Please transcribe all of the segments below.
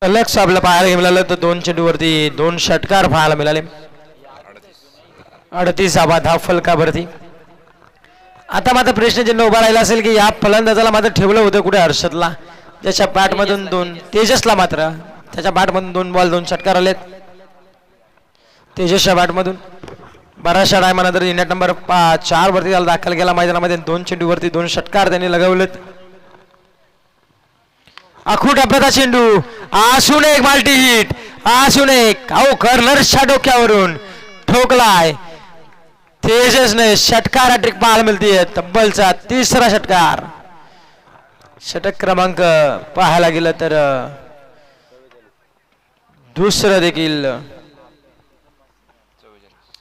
लक्ष आपल्या पाहायला मिळालं तर 2 चेंडूवरती 2 षटकार पाहायला मिळाले. 38 धाव फलकावरती. आता मात्र प्रश्नचिन्ह उभा राहिला असेल की या फलंदाजाला मात्र ठेवलं होतं कुठे हर्षदला, त्याच्या बॅटमधून 2 तेजसला मात्र त्याच्या बॅटमधून 2 बॉल 2 षटकार आलेत. तेजसच्या बॅटमधून बऱ्याचशा टायमानंतर युनिट नंबर 4 वरती त्याला दाखल केला मैदानामध्ये. 2 चेंडूवरती 2 षटकार त्यांनी लगावलेत. आखूट अपघाता चेंडू आसून एक माल्टी हिट आसून एक अहो कर्नर्सच्या डोक्यावरून ठोकलाय तेजसने. षटकार हॅट्रिक पाहायला मिळते. तब्बलचा 3रा षटकार. षटक क्रमांक पाहायला गेलं तर दुसरं देखील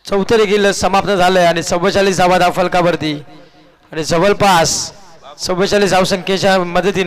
4थं देखील समाप्त झालंय आणि 44 धावा फलकावरती आणि जवळपास 44 धावसंख्येच्या मदतीने